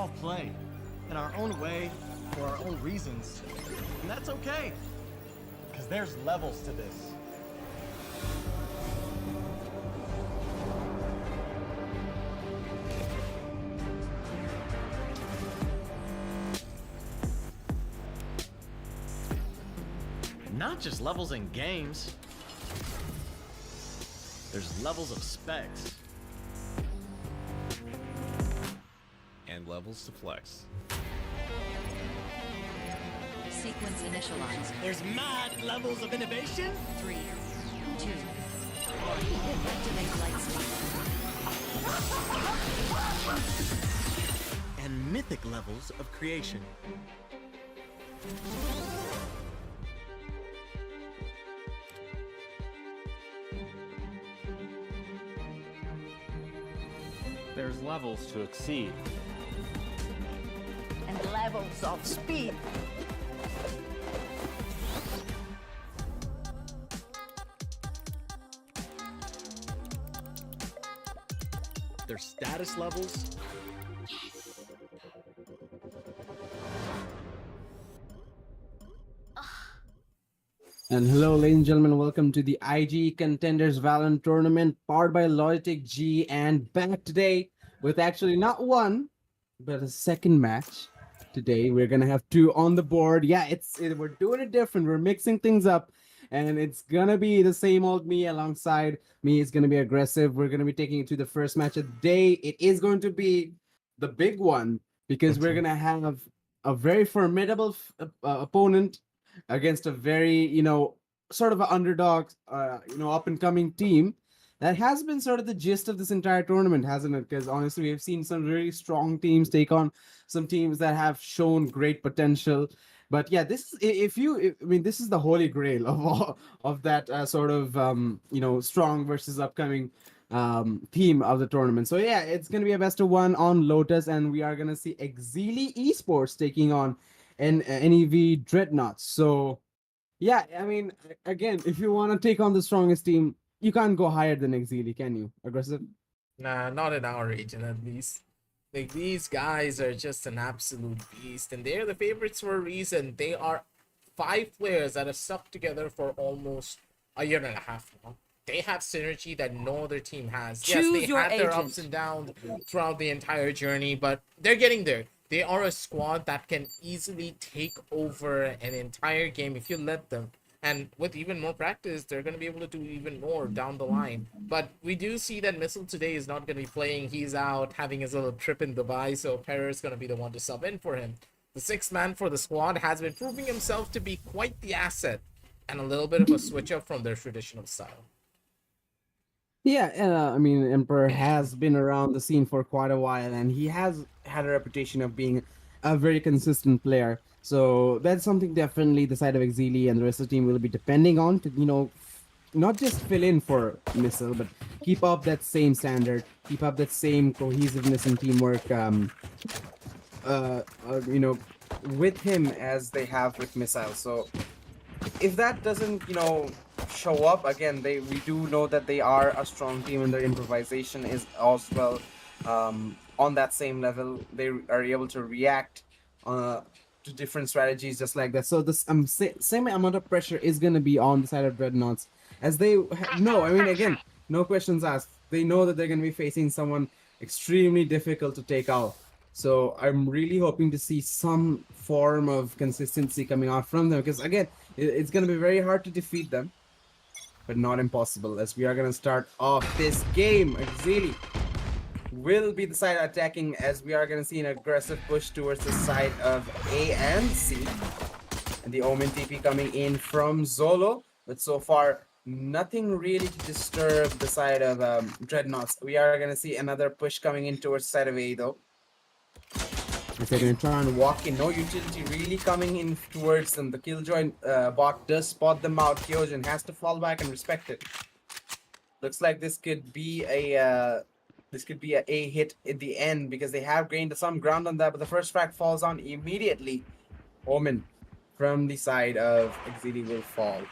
all play in our own way for our own reasons. And that's okay, because there's levels to this. Not just levels in games. There's levels of specs. And levels to flex. Sequence initialized. There's mad levels of innovation. 3, 2, 1. Activate light speed. And mythic levels of creation. There's levels to exceed. And levels of speed. Their status levels. And hello, ladies and gentlemen, welcome to the IGE Contenders Valorant Tournament powered by Logitech G, and back today with actually not one, but a second match. Today we're gonna have two on the board. Yeah, we're doing it different. We're mixing things up, and it's gonna be the same old me alongside me. Is gonna be aggressive. We're gonna be taking it to the first match of the day. It is going to be the big one because we're gonna have a very formidable opponent against a very, sort of an underdog, up and coming team that has been sort of the gist of this entire tournament, hasn't it? Because honestly, we've seen some really strong teams take on some teams that have shown great potential. But yeah, this is this is the holy grail of all of that sort of strong versus upcoming theme of the tournament. So yeah, it's gonna be a best of one on Lotus, and we are gonna see EXCEELI Esports taking on NEV Dreadnough. So yeah, again, if you want to take on the strongest team, you can't go higher than EXCEELI, can you? Aggressive? Nah, not in our region at least. Like, these guys are just an absolute beast, and they're the favorites for a reason. They are 5 players that have stuck together for almost a year and a half now. They have synergy that no other team has. Choose yes, they your had their agent. ups and downs throughout the entire journey, but they're getting there. They are a squad that can easily take over an entire game if you let them. And with even more practice, they're going to be able to do even more down the line. But we do see that Missile today is not going to be playing. He's out having his little trip in Dubai, so Perez is going to be the one to sub in for him. The 6th man for the squad has been proving himself to be quite the asset and a little bit of a switch up from their traditional style. Yeah, Emperor has been around the scene for quite a while, and he has had a reputation of being a very consistent player. So that's something definitely the side of EXCEELI and the rest of the team will be depending on to, not just fill in for Missile, but keep up that same standard, keep up that same cohesiveness and teamwork, with him as they have with Missile. So if that doesn't, show up again, we do know that they are a strong team, and their improvisation is as well on that same level. They are able to react to different strategies just like that. So this same amount of pressure is going to be on the side of Dreadnoughts, as they know. Again, no questions asked. They know that they're going to be facing someone extremely difficult to take out. So I'm really hoping to see some form of consistency coming out from them, because again, it's going to be very hard to defeat them, but not impossible, as we are going to start off this game. EXCEELI will be the side attacking, as we are going to see an aggressive push towards the side of A and C. And the Omen TP coming in from Zolo, but so far nothing really to disturb the side of Dreadnoughts. We are going to see another push coming in towards the side of A though. If they're going to try and walk in, no utility really coming in towards them. The Killjoy bot does spot them out. Kyojin has to fall back and respect it. Looks like this could be a A hit at the end, because they have gained some ground on that, but the first frag falls on immediately. Omen from the side of EXCEELI will fall,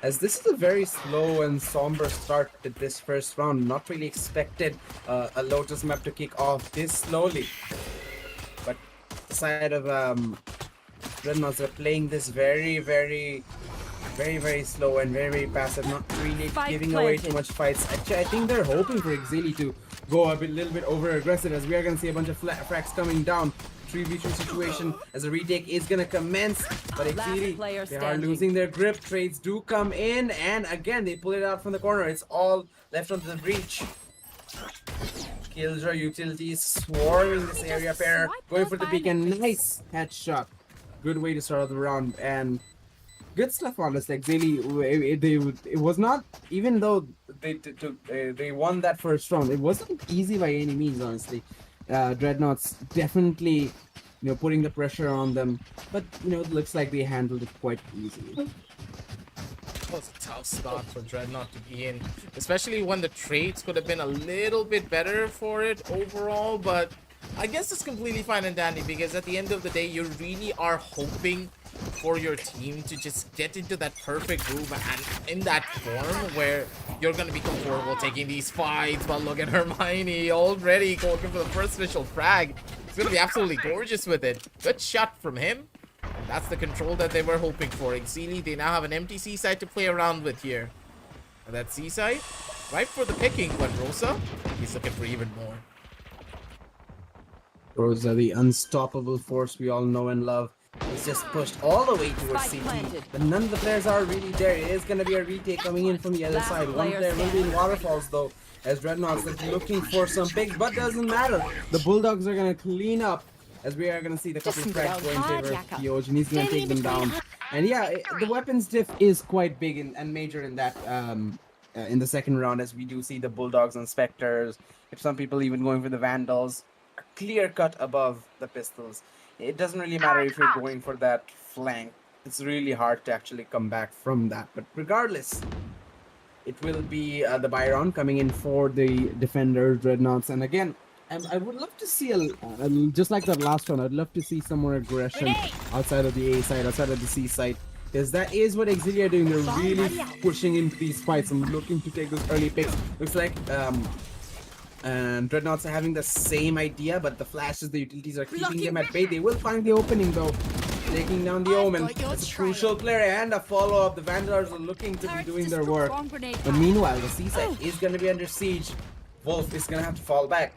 as this is a very slow and somber start to this first round. Not really expected a Lotus map to kick off this slowly. side of Dreadnoughts are playing this very slow and very passive, not really Spike giving away planted. too much fights. Actually, I think they're hoping for EXCEELI to go a little bit over aggressive, as we are gonna see a bunch of frags coming down. 3v2 situation as a retake is gonna commence, but EXCEELI, player they are standing. losing their grip. Trades do come in, and again they pull it out from the corner. It's all left onto the breach. Killjoy utilities swarming this area pair, going for the peek, and nice headshot. Good way to start off the round, and good stuff, honestly. EXCEELI, it was not, even though they won that first round, it wasn't easy by any means, honestly. Dreadnoughts definitely, putting the pressure on them, but it looks like they handled it quite easily. It was a tough spot for Dreadnought to be in, especially when the trades could have been a little bit better for it overall, but I guess it's completely fine and dandy, because at the end of the day, you really are hoping for your team to just get into that perfect groove and in that form where you're going to be comfortable taking these fights. But look at Hermione already going for the first initial frag. It's going to be absolutely gorgeous with it. Good shot from him. And that's the control that they were hoping for. EXCEELI, they now have an empty C side to play around with here. And that C side, right for the picking, but Rosa, he's looking for even more. Rosa, the unstoppable force we all know and love, is just pushed all the way towards Spike CT. planted. But none of the players are really there. It is going to be a retake coming in from the other Last side. One player player will be in waterfalls though, as Dreadnoughts is looking for some picks, but doesn't matter. The Bulldogs are going to clean up, as we are going to see the couple of frags go in favor of Piyoj, and he's going to take them down. And yeah, the weapons diff is quite big and major in that in the second round, as we do see the Bulldogs and Spectres, if some people even going for the Vandals, clear cut above the pistols. It doesn't really matter if you're going for that flank. It's really hard to actually come back from that. But regardless, it will be the Byron coming in for the defender Dreadnoughts. And again, I would love to see just like that last one. I'd love to see some more aggression outside of the A side, outside of the C side, because that is what EXCEELI are doing. They're really pushing into these fights and looking to take those early picks. Looks like and Dreadnoughts are having the same idea, but the flashes, the utilities are keeping them at bay. They will find the opening though, taking down the Omen. It's a crucial player and a follow-up. The Vandals are looking to be doing their work. But meanwhile, the C-side is going to be under siege. Wolf is going to have to fall back.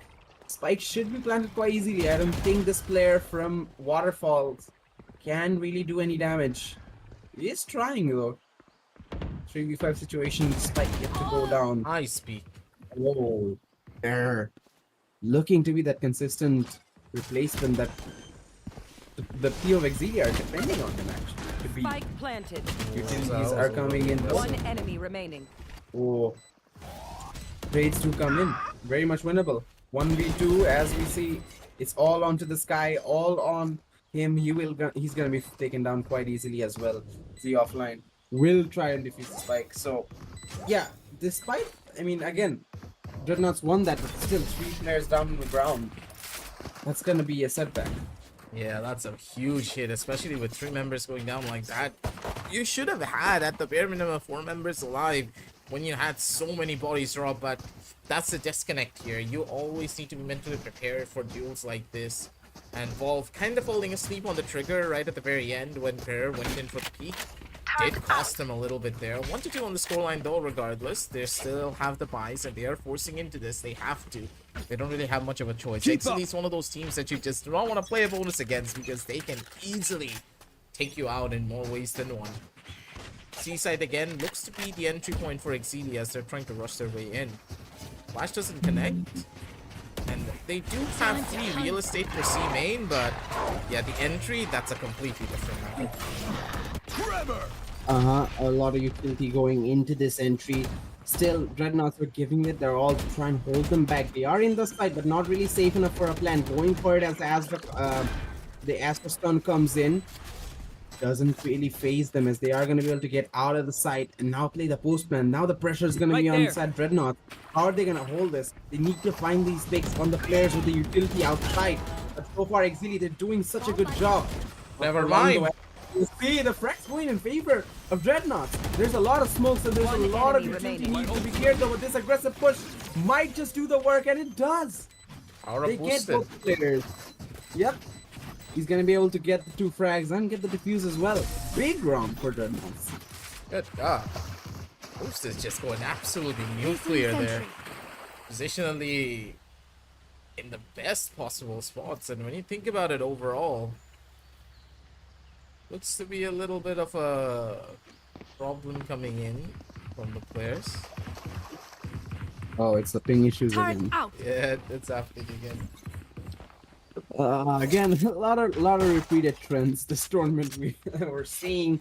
Spike should be planted quite easily. I don't think this player from Waterfalls can really do any damage. He is trying though. 3v5 situation, Spike get to go down. I speak. Whoa. They're looking to be that consistent replacement that the P of EXCEELI are depending on them actually to be. Spike planted. Utilities are coming in. One enemy remaining. Oh, trades do come in. Very much winnable. 1v2, as we see, it's all onto the sky, all on him. He's gonna be taken down quite easily as well. The offline will try and defeat the Spike. So, yeah, despite, I mean, again, Dreadnoughts won that, but still 3 players down on the ground. That's gonna be a setback. Yeah, that's a huge hit, especially with 3 members going down like that. You should have had, at the bare minimum, 4 members alive when you had so many bodies drop, but that's the disconnect here. You always need to be mentally prepared for duels like this. And Volve kind of falling asleep on the trigger right at the very end when Pear went in for the peak. Did cost them a little bit there. 1-2 on the scoreline though, regardless. They still have the buys and they are forcing into this. They have to. They don't really have much of a choice. EXCEELI is one of those teams that you just do not want to play a bonus against because they can easily take you out in more ways than one. C-side again looks to be the entry point for EXCEELI as they're trying to rush their way in. Flash doesn't connect. And they do have 3 real estate for C main, but yeah, the entry, that's a completely different matter. A lot of utility going into this entry. Still, Dreadnoughts are giving it. They're all trying to hold them back. They are in the fight, but not really safe enough for a plan. Going for it as the Astra stun comes in. Doesn't really phase them, as they are going to be able to get out of the site and now play the postman. Now the pressure is going to be on side Dreadnought. How are they going to hold this? They need to find these picks on the players with the utility outside. But so far, EXCEELI, they're doing such a good job. Never mind. You see the frags going in favor of Dreadnoughts. There's a lot of smoke, so there's a lot of utility needs to be cleared though, but this aggressive push might just do the work, and it does. Aura They get boosted. both players. Yep. He's gonna be able to get the 2 frags and get the defuse as well. Big round for Dreadnoughts. Good God. Boost is just going absolutely nuclear there. Positionally in the best possible spots, and when you think about it overall, looks to be a little bit of a problem coming in from the players. Oh, it's the ping issues Turret again. out. Yeah, it's happening again. Again, a lot of repeated trends this tournament. We're seeing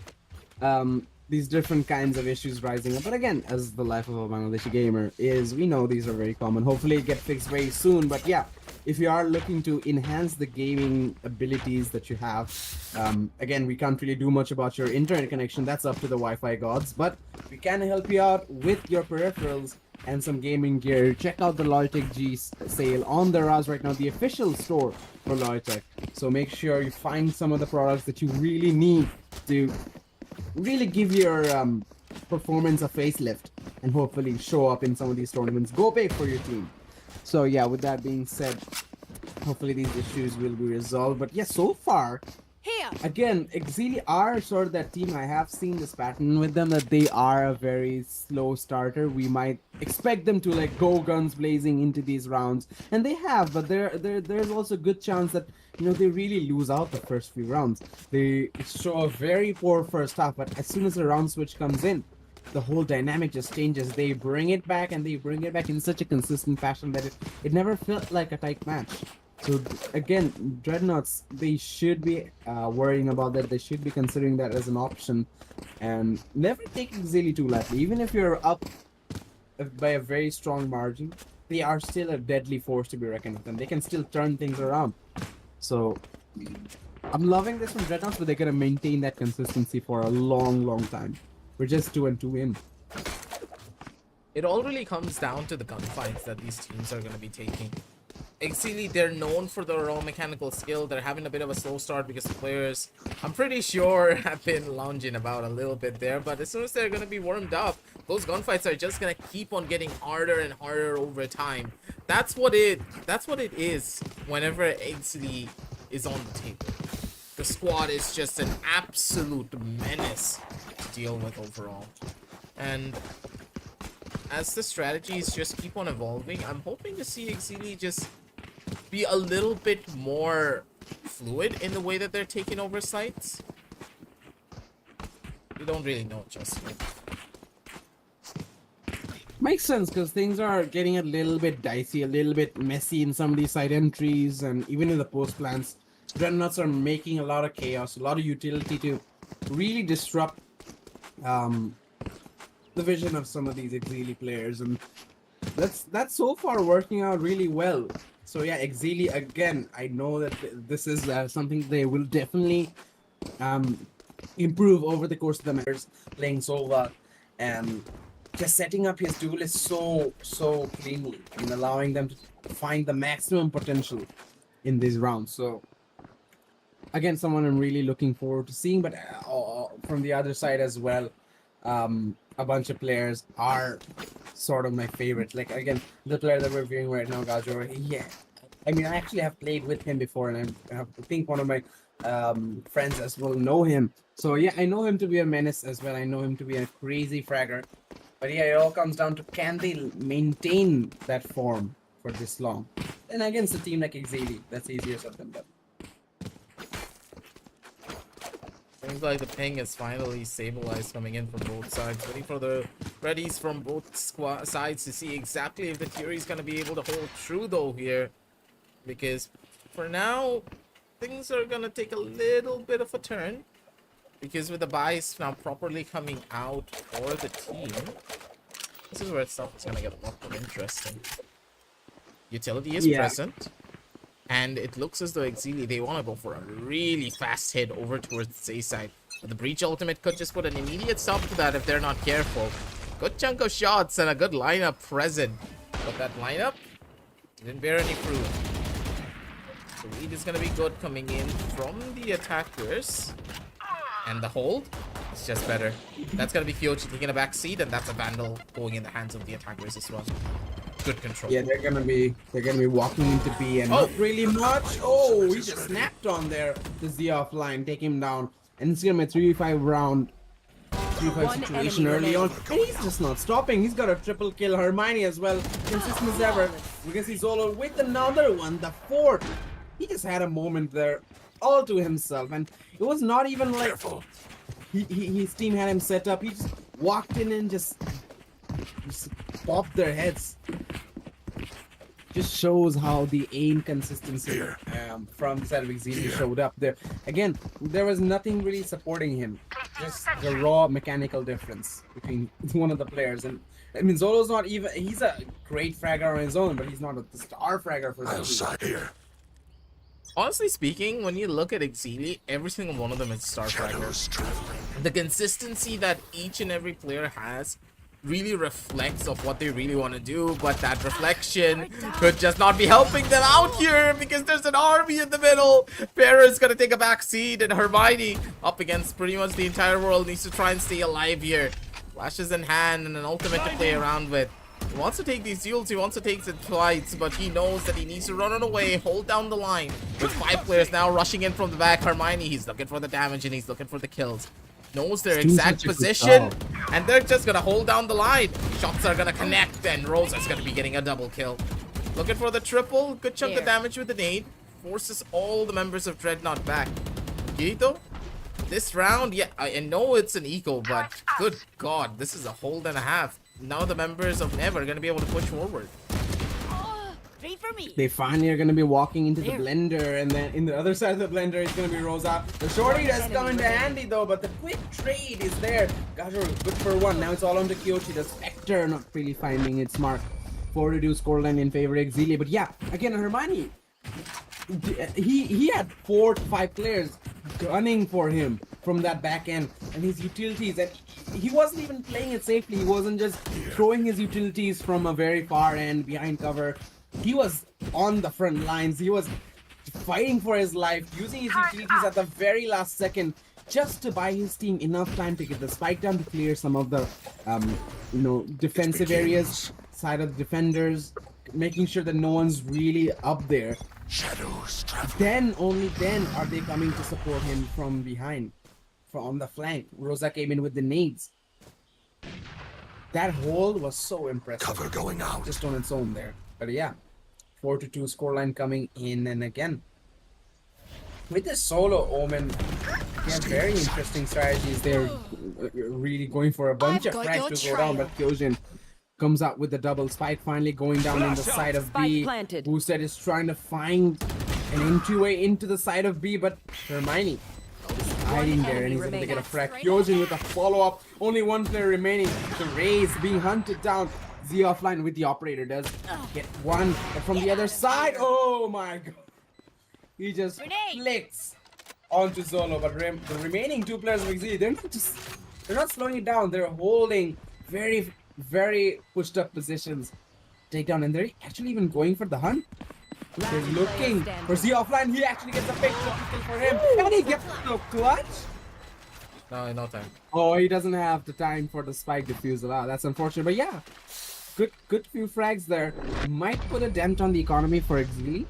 these different kinds of issues rising up. But again, as the life of a Bangladeshi gamer is, we know these are very common. Hopefully it get fixed very soon. But yeah, if you are looking to enhance the gaming abilities that you have, again, we can't really do much about your internet connection. That's up to the Wi-Fi gods. But we can help you out with your peripherals and some gaming gear. Check out the Logitech G sale on the Raz right now, the official store for Logitech. So make sure you find some of the products that you really need to really give your performance a facelift and hopefully show up in some of these tournaments. Go big for your team. So yeah, with that being said, hopefully these issues will be resolved. But yeah, so far, Here. again, EXCEELI are sort of that team. I have seen this pattern with them, that they are a very slow starter. We might expect them to like go guns blazing into these rounds, and they have. But there's also a good chance that, you know, they really lose out the first few rounds. They show a very poor first half, but as soon as the round switch comes in, the whole dynamic just changes. They bring it back, and they bring it back in such a consistent fashion that it never felt like a tight match. So again, Dreadnoughts, they should be worrying about that. They should be considering that as an option, and never take EXCEELI too lightly. Even if you're up by a very strong margin, they are still a deadly force to be reckoned with, and they can still turn things around. So I'm loving this from Dreadnoughts, but they're gonna maintain that consistency for a long time. We're just 2-2 in. It all really comes down to the gunfights that these teams are going to be taking. EXCEELI, they're known for their raw mechanical skill. They're having a bit of a slow start because the players, I'm pretty sure, have been lounging about a little bit there. But as soon as they're going to be warmed up, those gunfights are just going to keep on getting harder and harder over time. That's what it is whenever EXCEELI is on the table. The squad is just an absolute menace to deal with overall. And as the strategies just keep on evolving, I'm hoping to see EXCEELI just be a little bit more fluid in the way that they're taking over sites. We don't really know just yet. Makes sense, because things are getting a little bit dicey, a little bit messy in some of these side entries, and even in the post plans. Dreadnoughts are making a lot of chaos, a lot of utility to really disrupt the vision of some of these EXCEELI players, and that's so far working out really well. So yeah, EXCEELI, again, I know that this is something they will definitely improve over the course of the matches, playing Sova and just setting up his duelists so cleanly and allowing them to find the maximum potential in these rounds. So again, someone I'm really looking forward to seeing. But from the other side as well, a bunch of players are sort of my favorites. Like, again, the player that we're viewing right now, Gajo, yeah. I mean, I actually have played with him before, and I think one of my friends as well know him. So yeah, I know him to be a menace as well. I know him to be a crazy fragger. But yeah, it all comes down to, can they maintain that form for this long? And against a team like EXCEELI, that's easier said than done. Seems like the ping is finally stabilized coming in from both sides. Waiting for the readies from both sides to see exactly if the Fury is going to be able to hold true though here. Because for now, things are going to take a little bit of a turn. Because with the buys now properly coming out for the team, this is where stuff is going to get a lot more interesting. Utility is present. And it looks as though EXCEELI, they want to go for a really fast hit over towards the A side. But the Breach ultimate could just put an immediate stop to that if they're not careful. Good chunk of shots and a good lineup present. But that lineup didn't bear any fruit. The lead is going to be good coming in from the attackers. And the hold is just better. That's going to be Kyochi taking a back seat, and that's a Vandal going in the hands of the attackers as well. good control. Yeah, they're gonna be walking into B and not really much. Oh, he just snapped on there. The Z offline, take him down, and it's gonna be a 3v5 round. 3v5 One situation enemy early on, remaining. and he's just not stopping. He's got a triple kill. Hermione as well, consistent as ever. We can see Zolo with another one, the fourth. He just had a moment there, all to himself, and it was not even like his team had him set up. He just walked in and just popped their heads. Just shows how the aim consistency from the side of EXEELI showed up there. Again, there was nothing really supporting him. Just the raw mechanical difference between one of the players. And I mean, Zolo's not even, he's a great fragger on his own, but he's not a star fragger for the Honestly speaking, when you look at EXEELI, every single one of them is a star fragger. The consistency that each and every player has really reflects of what they really want to do, but that reflection could just not be helping them out here because there's an army in the middle. Farah's gonna take a back seat, and Hermione up against pretty much the entire world needs to try and stay alive here. Flashes in hand and an ultimate to play around with. He wants to take these duels, he wants to take the fights, but he knows that he needs to run away, hold down the line. With 5 players now rushing in from the back, Hermione, he's looking for the damage and he's looking for the kills. Knows their exact position, and they're just gonna hold down the line. Shots are gonna connect, and Rosa's gonna be getting a double kill. Looking for the triple, good chunk of damage with the nade. Forces all the members of Dreadnought back. Gito, this round, yeah, I know it's an eco, but good god, this is a hold and a half. Now the members of NEV are gonna be able to push forward. They finally are going to be walking into the blender, and then in the other side of the blender is going to be Rosa. The shorty does come into handy though, but the quick trade is there. Gajor, good for one. Now it's all on to Kyochi. The Spectre not really finding its mark. 4-2 scoreline in favor of EXEELI. But yeah, again, Hermione, he had 4 to 5 players gunning for him from that back end, and his utilities, and he wasn't even playing it safely. He wasn't just throwing his utilities from a very far end behind cover. He was on the front lines. He was fighting for his life, using his utilities at the very last second just to buy his team enough time to get the spike down to clear some of the, defensive areas, side of the defenders, making sure that no one's really up there. Then, only then, are they coming to support him from behind, from the flank. Rosa came in with the nades. That hold was so impressive. Cover going out. Just on its own there. But yeah, 4-2 scoreline coming in, and again, with this solo Omen, yeah, very interesting strategies. They're really going for a bunch of frags to go down, but Kyojin comes out with the double spike, finally going down in the side of B. Boosted is trying to find an entryway into the side of B, but Hermione is hiding there, and he's going to get a frag. Kyojin with a follow-up, only 1 player remaining. The Raze being hunted down. Z offline with the operator does get one, but from the other side, oh my god, he just flicks onto Zolo. But the remaining 2 players of EXEELI, they're not slowing it down. They're holding very, very pushed up positions, takedown, and they're actually even going for the hunt. They're looking for Z offline. He actually gets a big kill for him, and he gets the clutch. No time. Oh, he doesn't have the time for the spike defusal. Ah, that's unfortunate, but yeah. Good few frags there. Might put a dent on the economy for EXEELI.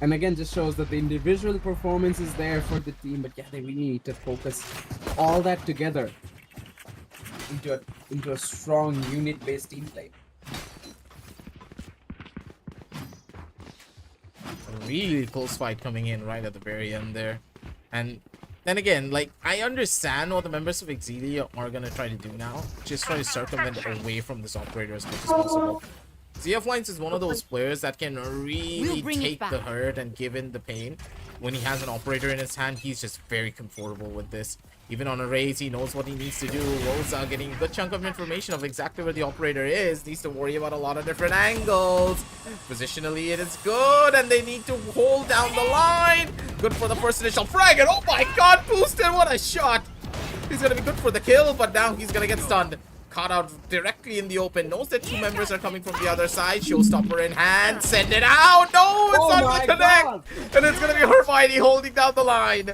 And again, just shows that the individual performance is there for the team, but yeah, they really need to focus all that together into a strong unit-based team play. A really close fight coming in right at the very end there. And then again, like, I understand what the members of EXEELI are gonna try to do now. Just try to circumvent away from this operator as much as possible. Z Offlines is one of those players that can really take the hurt and give in the pain. When he has an operator in his hand, he's just very comfortable with this. Even on a raise, he knows what he needs to do. Rosa getting a good chunk of information of exactly where the operator is. Needs to worry about a lot of different angles. Positionally, it is good, and they need to hold down the line. Good for the first initial frag, and oh my god, boosted, what a shot. He's gonna be good for the kill, but now he's gonna get stunned. Caught out directly in the open. Knows that 2 members are coming from the other side. Showstopper in hand. Send it out. No, it's not gonna connect. And it's gonna be Hermione holding down the line.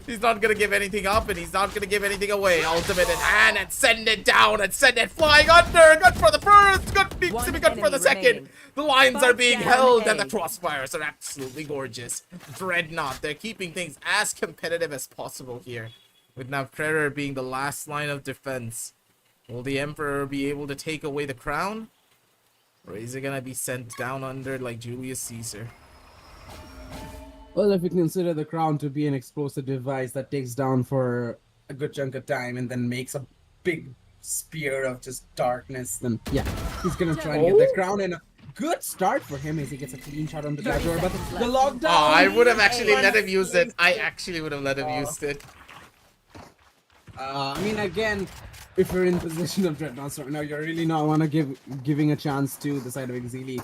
He's not gonna give anything up, and he's not gonna give anything away. Ultimate in hand, and send it down, and send it flying under. Good for the first. Good, good for the second. remaining. The lines are Spike being down held, and A. the crossfires are absolutely gorgeous. Dreadnought, they're keeping things as competitive as possible here. With now Predator being the last line of defense. Will the Emperor be able to take away the crown? Or is it gonna be sent down under like Julius Caesar? Well, if you consider the crown to be an explosive device that takes down for a good chunk of time and then makes a big spear of just darkness, then yeah, he's gonna try and get the crown. And a good start for him as he gets a clean shot on the back door. But the lockdown. Oh, I would have actually let him use it. I actually would have let him use it. I mean, again, if you're in position of Dreadnoughts right now, you're really not want to giving a chance to the side of EXEELI.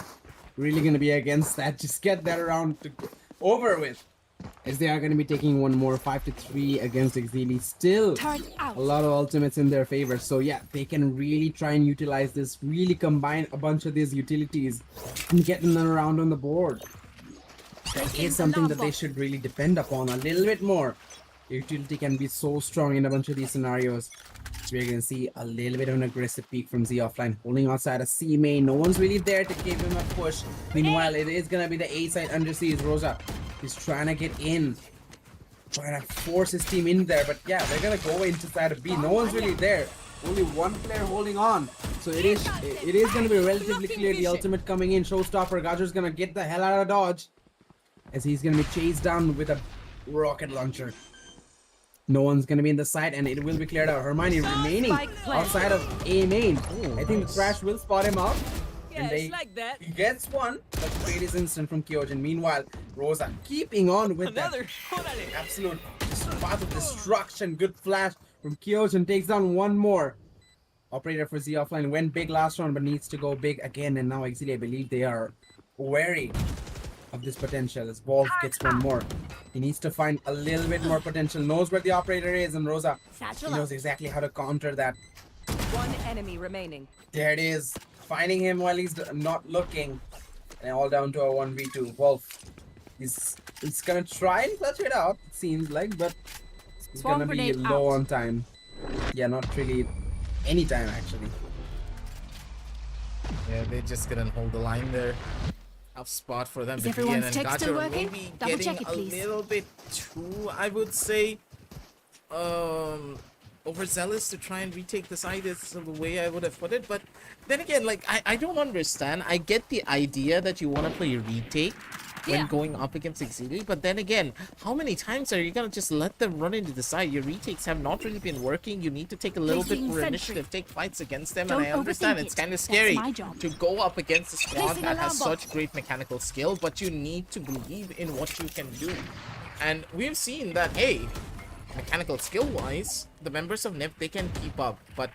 Really gonna be against that. Just get that round over with, as they are going to be taking one more 5-3 against EXEELI. Still a lot of ultimates in their favor, so yeah, they can really try and utilize this, really combine a bunch of these utilities and get them around on the board. That is something that they should really depend upon a little bit more. Utility can be so strong in a bunch of these scenarios. So we're gonna see a little bit of an aggressive peek from Z offline, holding outside a C main. No one's really there to give him a push. Meanwhile, it is gonna be the A side under C. Rosa. He's trying to get in, trying to force his team in there. But yeah, they're gonna go into side of B. No one's really there. Only one player holding on. So it is gonna be relatively clear. The ultimate coming in. Showstopper. Gajar's gonna get the hell out of dodge, as he's gonna be chased down with a rocket launcher. No one's gonna be in the side, and it will be cleared out. Hermione remaining outside of A main. I think the Thrash will spot him out. And he gets one, but trade is instant from Kyojin. Meanwhile, Rosa keeping on with that absolute path of destruction. Good flash from Kyojin, takes down one more. Operator for Z offline went big last round, but needs to go big again. And now EXEELI, I believe they are wary of this potential, as Wolf gets one more. He needs to find a little bit more potential, knows where the operator is, and Rosa, he knows exactly how to counter that. One enemy remaining. There it is, finding him while he's not looking, and all down to a 1v2. Wolf, he's gonna try and clutch it out, it seems like, but he's gonna be low on time. Yeah, not really any time actually. Yeah, they just couldn't hold the line there. Tough spot for them Is to be in, everyone's and tech Gajar still will working? be Double getting check it, a please. little bit too, I would say, overzealous to try and retake the side is the way I would have put it. But then again, like, I don't understand. I get the idea that you want to play retake when going up against EXEELI, but then again, how many times are you gonna just let them run into the side? Your retakes have not really been working. You need to take a little bit more initiative, take fights against them, and I understand it's kind of scary to go up against a squad that has such great mechanical skill, but you need to believe in what you can do. And we've seen that, hey, mechanical skill wise, the members of NEV, they can keep up, but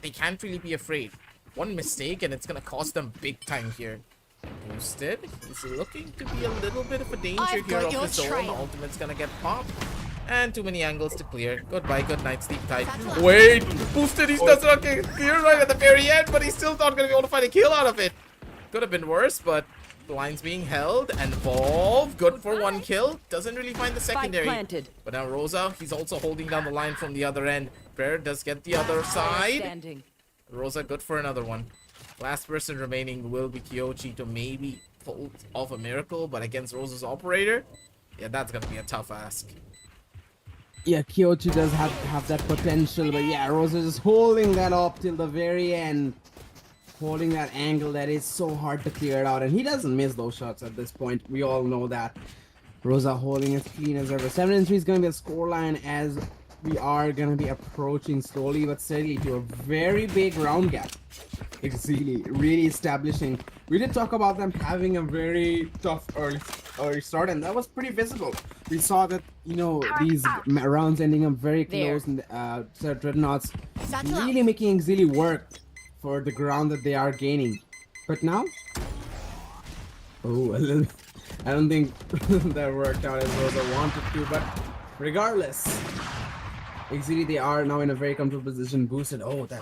they can't really be afraid. One mistake and it's gonna cost them big time here. Boosted, he's looking to be a little bit of a danger here of his own. Ultimate's gonna get popped, and too many angles to clear. Goodbye, good night, sleep tight. Wait, Boosted, he's not getting clear right at the very end, but he's still not gonna be able to find a kill out of it. Could have been worse, but the line's being held, and Volv, good for one kill. Doesn't really find the secondary. But now Rosa, he's also holding down the line from the other end. Prayer does get the other side. Rosa, good for another one. Last person remaining will be Kyochi to maybe pull off a miracle, but against Rosa's operator, yeah, that's gonna be a tough ask. Yeah, Kyochi does have that potential, but yeah, Rosa is holding that up till the very end. Holding that angle that is so hard to clear it out, and he doesn't miss those shots at this point. We all know that. Rosa holding as clean as ever. 7-3 is going to be a scoreline, as we are going to be approaching slowly but steadily to a very big round gap. EXEELI really establishing. We did talk about them having a very tough early start, and that was pretty visible. We saw that, you know, these rounds ending up very close, and Dreadnoughts really making EXEELI work for the ground that they are gaining. But now, oh, I don't think that worked out as Rosa wanted to, but regardless, EXEELI, they are now in a very comfortable position. Boosted, oh, that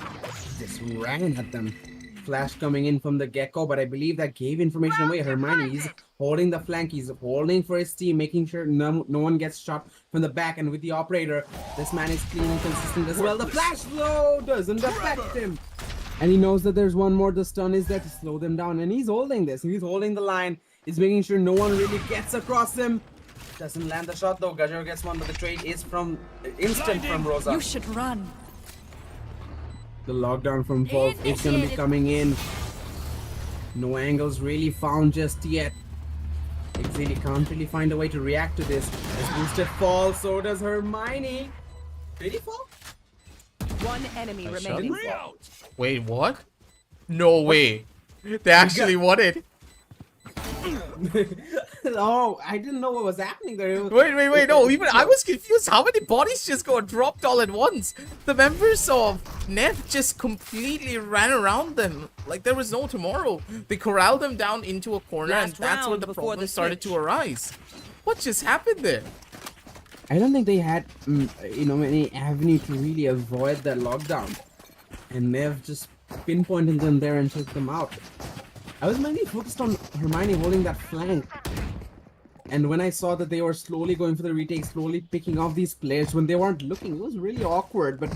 just ran at them. flash coming in from the Gecko, but I believe that gave information away. Hermione is holding the flank. He's holding for his team, making sure no one gets shot from the back. And with the operator, this man is clean and consistent as well. The flash slow doesn't affect him. And he knows that there's one more. The stun is there to slow them down. And he's holding this. He's holding the line. He's making sure no one really gets across him. Doesn't land the shot though. Gajar gets one, but the trade is from instant from Rosa. You should run. The lockdown from Wolf is going to be coming in. No angles really found just yet. EXCEELI can't really find a way to react to this. As boosted falls, so does Hermione. Did he fall? One enemy remaining. Wait, what? No way. They actually won it. Oh, I didn't know what was happening there. Wait, no, even I was confused. How many bodies just got dropped all at once? The members of NEV just completely ran around them like there was no tomorrow. They corralled them down into a corner, and that's where the problem started to arise. What just happened there? I don't think they had, any avenue to really avoid that lockdown. And NEV just pinpointed them there and took them out. I was mainly focused on Hermione holding that flank. And when I saw that they were slowly going for the retake, slowly picking off these players when they weren't looking, it was really awkward, but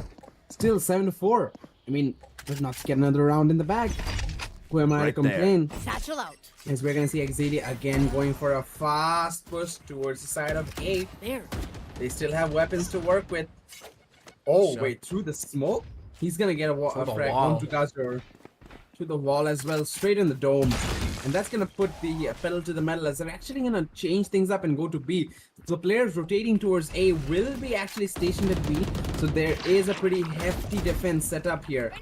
still 7-4. I mean, let's not get another round in the bag. Who am I to complain? Satchel out. As we're gonna see EXCEELI again going for a fast push towards the side of A. There. They still have weapons to work with. Oh, wait, through the smoke? He's gonna get a frag onto Gazor. To the wall as well, straight in the dome. And that's gonna put the pedal to the metal as they're actually gonna change things up and go to B. The players rotating towards A will be actually stationed at B. So there is a pretty hefty defense set up here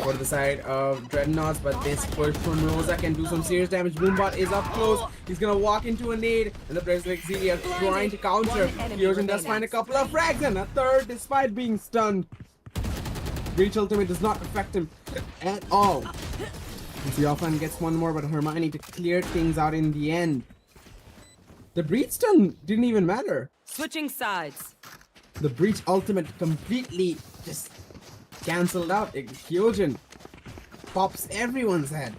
for the side of Dreadnoughts, but this push from Rosa can do some serious damage. Boombot is up close. He's gonna walk into a nade, and the players of EXCEELI are trying to counter. Kyojin does find a couple of frags and a third despite being stunned. Breach ultimate does not affect him at all. The offline gets one more, but Hermione to clear things out in the end. The breach stun didn't even matter. Switching sides. The breach ultimate completely just cancelled out. Kyojin pops everyone's head.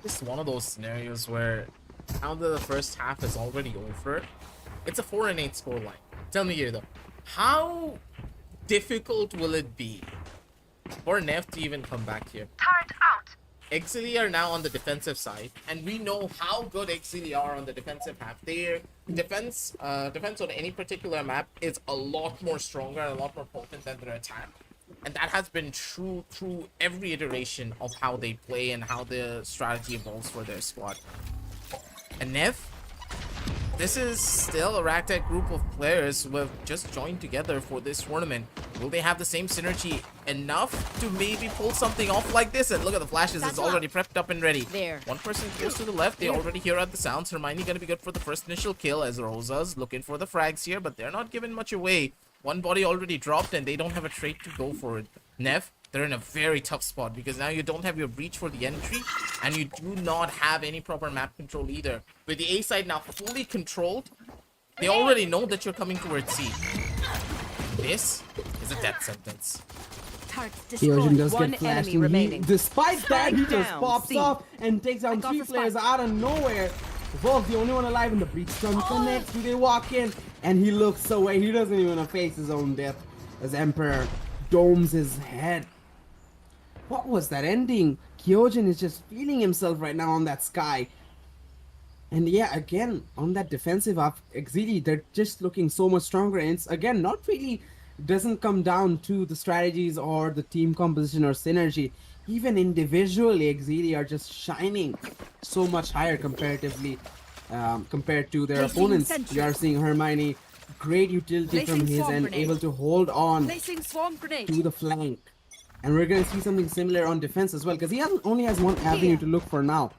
This is one of those scenarios where now that the first half is already over, it's a 4-8 scoreline. Tell me here though, how difficult will it be for NEV to even come back here? Turret out. EXCEELI are now on the defensive side, and we know how good EXCEELI are on the defensive half. Their defense on any particular map is a lot more stronger and a lot more potent than their attack. And that has been true through every iteration of how they play and how the strategy evolves for their squad. And NEV, this is still a ragtag group of players who have just joined together for this tournament. Will they have the same synergy enough to maybe pull something off like this? And look at the flashes, it's already prepped up and ready. There. One person close to the left, they already hear out the sounds. Hermione gonna be good for the first initial kill as Rosa's looking for the frags here, but they're not giving much away. One body already dropped and they don't have a trait to go for it. NEV, they're in a very tough spot because now you don't have your breach for the entry and you do not have any proper map control either. With the A side now fully controlled, they already know that you're coming towards C. This is a death sentence. Kyojin does One get flashed. enemy remaining. Despite that, he just down. pops C. off and takes down 3 players out of nowhere. Wolf, the only one alive in the breach stun connects. Do they walk in? And he looks away. He doesn't even face his own death as Emperor domes his head. What was that ending? Kyojin is just feeling himself right now on that sky. And yeah, again, on that defensive up, EXCEELI, they're just looking so much stronger. And it's, again, not really, doesn't come down to the strategies or the team composition or synergy. Even individually, EXCEELI are just shining so much higher comparatively compared to their opponents. We are seeing Hermione, great utility from his end, able to hold on to the flank. And we're going to see something similar on defense as well, because he only has one avenue to look for now.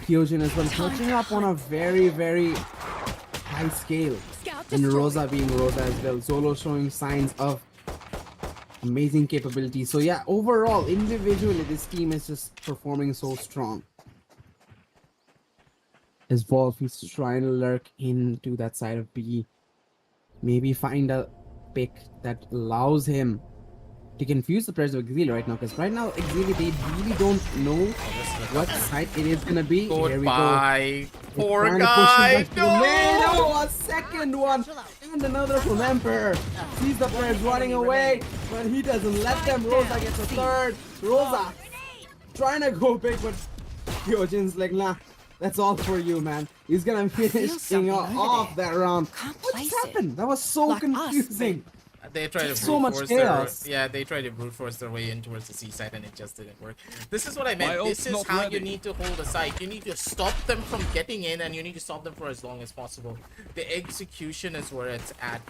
Kyojin as well, catching up on a very, very high scale. And Rosa being Rosa as well. Zolo showing signs of amazing capability. So yeah, overall, individually, this team is just performing so strong. As Wolf is trying to lurk into that side of B. Maybe find a pick that allows him to confuse the players of EXEELI right now, because right now EXEELI, they really don't know what side it is gonna be. Here we go. Goodbye. Poor Trying to push him guy. back to the lane. Oh, a second one. And another from Emperor. Sees the players running away, but he doesn't let them. Rosa gets a third. Rosa trying to go big, but Hyojin's like, nah, that's all for you, man. He's gonna finish off that round. What just happened? That was so confusing. They tried to so much brute force chaos. they tried to brute force their way in towards the seaside, and it just didn't work. This is what I My meant. ult's This is not how ready. you need to hold a site. You need to stop them from getting in, and you need to stop them for as long as possible. The execution is where it's at.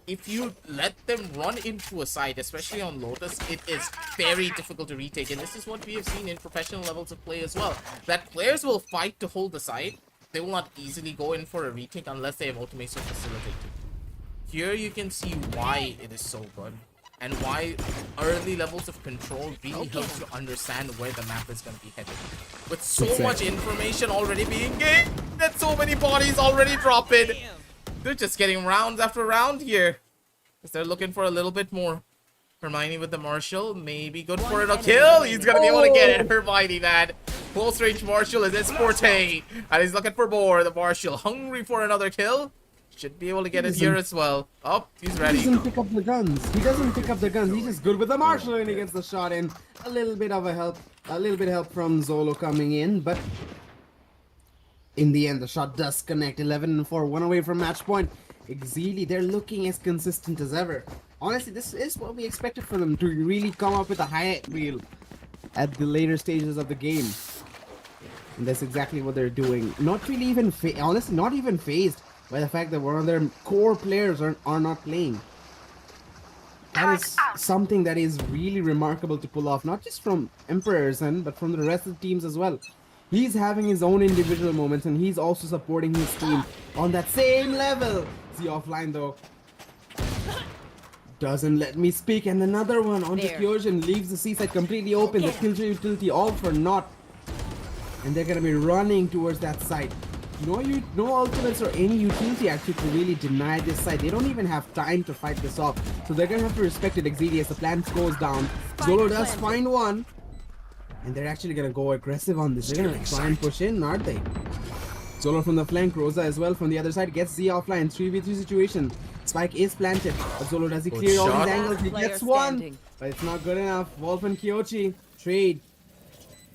If you let them run into a site, especially on Lotus, it is very difficult to retake. And this is what we have seen in professional levels of play as well. That players will fight to hold the site. They will not easily go in for a retake unless they have ultimates to facilitate it. Here you can see why it is so good, and why early levels of control really helps you understand where the map is going to be headed. With so much information already being gained, and so many bodies already dropping, they're just getting rounds after round here. Because they're looking for a little bit more. Hermione with the Marshall, maybe good for a kill. He's going to be able to get it. Hermione, that close range Marshall is his forte, and he's looking for more. The Marshall hungry for another kill. Should be able to get it here as well. Oh, he's ready. He doesn't pick up the guns. He doesn't pick up the guns. He's just good with the Marshall, and he gets the shot in. A little bit of help from Zolo coming in, but in the end, the shot does connect. 11 and 4, one away from match point. EXEELI, they're looking as consistent as ever. Honestly, this is what we expected for them, to really come up with a highlight reel at the later stages of the game. And that's exactly what they're doing. Not really even, honestly, not even phased by the fact that one of their core players are not playing. That is something that is really remarkable to pull off, not just from Emperor's end, but from the rest of the teams as well. He's having his own individual moments, and he's also supporting his team on that same level. The offline though doesn't let me speak, and another one on the Kyojin leaves the seaside completely open. The kill utility all for naught, and they're gonna be running towards that site. No ultimates or any utility actually to really deny this side. They don't even have time to fight this off. So they're gonna have to respect it EXEELI as the plant goes down. Zolo does find one. And they're actually gonna go aggressive on this. They're gonna try and push in, aren't they? Zolo from the flank, Rosa as well from the other side gets Z offline. 3v3 situation. Spike is planted. But Zolo, does he clear all these angles? He gets one. But it's not good enough. Wolf and Kyochi trade.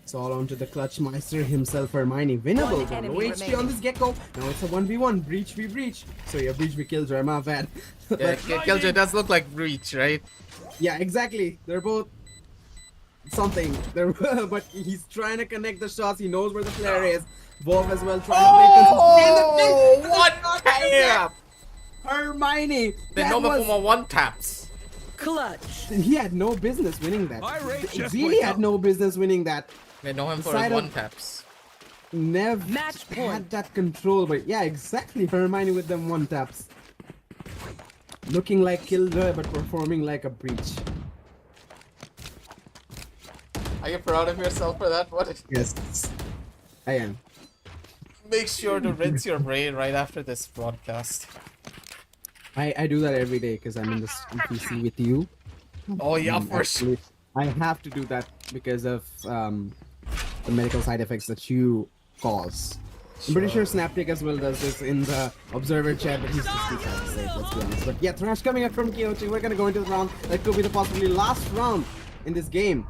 It's all onto the clutch meister himself, Hermione. Winnable. No HP on this gecko. Now it's a 1v1. Breach v breach. So yeah, breach v killjoy, my bad. Yeah, killjoy does look like breach, right? Yeah, exactly. They're both something. But he's trying to connect the shots. He knows where the player is. Wolf as well trying to play. One tap! Hermione. The Nova Puma one taps. Clutch. He had no business winning that. My rate just EXEELI went had up. no business winning that. They know him for Side his of- one taps. Nev Match point. had that control, but yeah, exactly. Hermione with them one taps. Looking like Killjoy, but performing like a breach. Are you proud of yourself for that? What? Yes, I am. Make sure to rinse your brain right after this broadcast. I do that every day because I'm in this PC with you. Oh yeah, for sure. Actually, I have to do that because of the medical side effects that you cause. I'm pretty sure Snaptic as well does this in the observer chat, but he's just too sad to say, let's be honest. But yeah, Thrash coming up from Kyochi. We're gonna go into the round that could be the possibly last round in this game.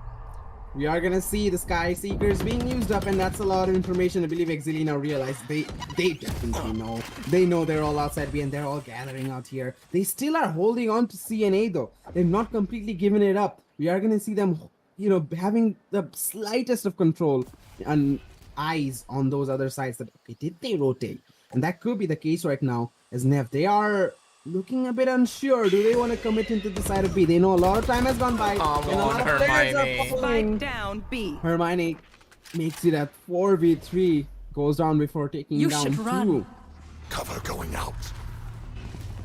We are gonna see the Sky Seekers being used up, and that's a lot of information. I believe EXEELI now realize they definitely know. They know they're all outside B and they're all gathering out here. They still are holding on to CNA though. They've not completely given it up. We are gonna see them, you know, having the slightest of control and eyes on those other sides that, okay, did they rotate? And that could be the case right now as NEV. They are looking a bit unsure. Do they want to commit into the side of B? They know a lot of time has gone by. Come and a lot on, of players are Hermione. following. Spike down B. Hermione makes it at 4v3. Goes down before taking You down should 2. run. Cover going out.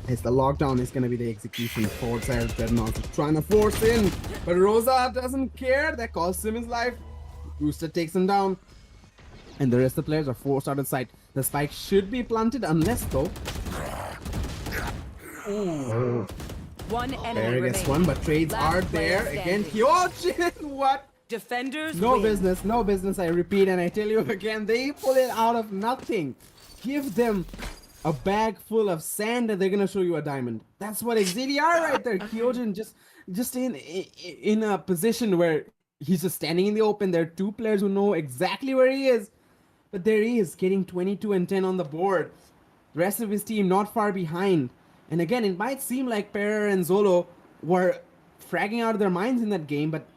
As the lockdown is going to be the execution. Forward side of Dreadnought trying to force in. But Rosa doesn't care. That costs him his life. Rooster takes him down. And the rest of the players are forced out of sight. The spike should be planted unless though. Ooh. One enemy There gets remaining. one, but trades Last are player there. Again, standing. Hyojin, what? Defenders No win. business, no business, I repeat, and I tell you again, they pull it out of nothing. Give them a bag full of sand and they're gonna show you a diamond. That's what EXCEELI are right there. Hyojin just in a position where he's just standing in the open. There are two players who know exactly where he is. But there he is, getting 22 and 10 on the board. The rest of his team not far behind. And again, it might seem like Pereira and Zolo were fragging out of their minds in that game, but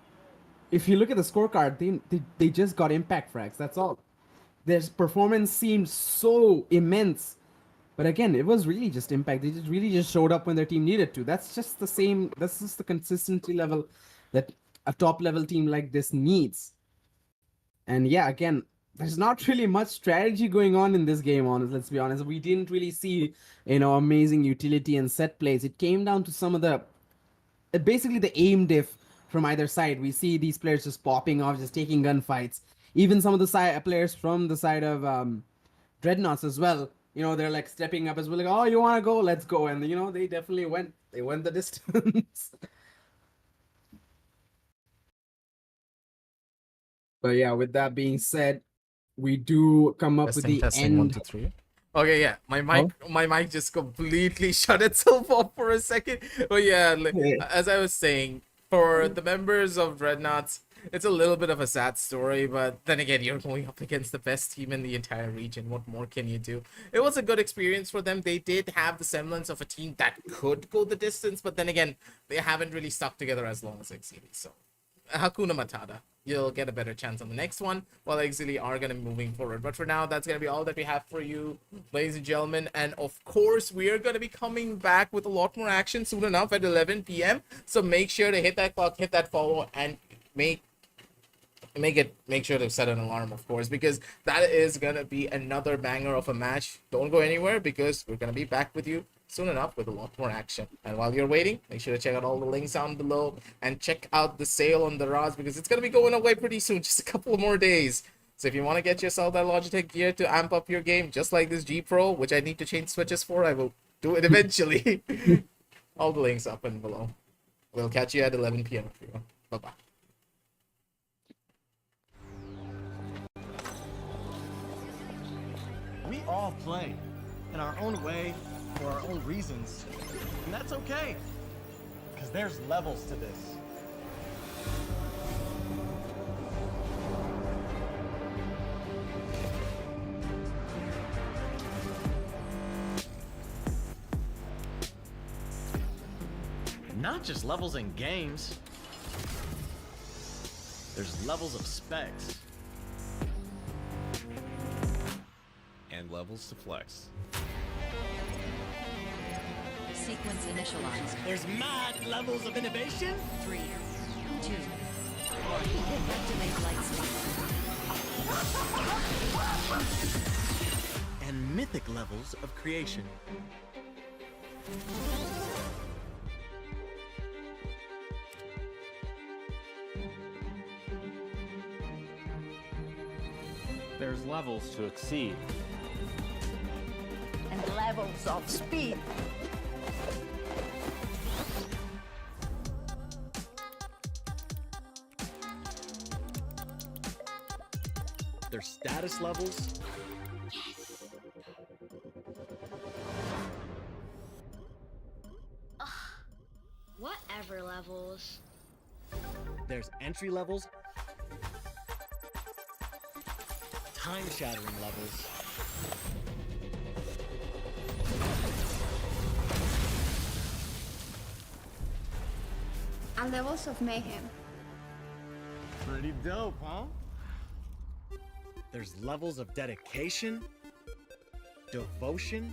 if you look at the scorecard, they just got impact frags. That's all. Their performance seemed so immense. But again, it was really just impact. They just really just showed up when their team needed to. That's just the same. That's just the consistency level that a top level team like this needs. And yeah, again, there's not really much strategy going on in this game, let's be honest. We didn't really see, amazing utility and set plays. It came down to some of the, basically the aim diff from either side. We see these players just popping off, just taking gunfights. Even some of the players from the side of Dreadnoughts as well. They're like stepping up as well, like, oh, you want to go? Let's go. And, they definitely went. They went the distance. But yeah, with that being said, we do come up with the Testing 1, end. 2, 3. Okay, yeah, my mic just completely shut itself off for a second. But yeah, as I was saying, for the members of Dreadnoughts, it's a little bit of a sad story, but then again, you're going up against the best team in the entire region. What more can you do? It was a good experience for them. They did have the semblance of a team that could go the distance, but then again, they haven't really stuck together as long as EXCEELI. So, Hakuna Matata. You'll get a better chance on the next one, while EXCEELI are going to be moving forward. But for now, that's going to be all that we have for you, ladies and gentlemen. And of course, we are going to be coming back with a lot more action soon enough at 11 p.m. So make sure to hit that clock, hit that follow, and make sure to set an alarm, of course, because that is going to be another banger of a match. Don't go anywhere, because we're going to be back with you soon enough with a lot more action. And while you're waiting, make sure to check out all the links down below and check out the sale on the rods, because it's going to be going away pretty soon, just a couple more days. So if you want to get yourself that Logitech gear to amp up your game, just like this G Pro, which I need to change switches for, I will do it eventually. All the links up and below. We'll catch you at 11 p.m. everyone. Bye-bye. We all play in our own way for our own reasons, and that's okay, because there's levels to this. Not just levels in games. There's levels of specs. And levels to flex. Sequence initialized. There's mad levels of innovation. 3, 2, 1. Activate light speed. And mythic levels of creation. There's levels to exceed. And levels of speed. There's status levels. Whatever levels. There's entry levels. Time-shattering levels. And levels of mayhem. Pretty dope, huh? There's levels of dedication, devotion,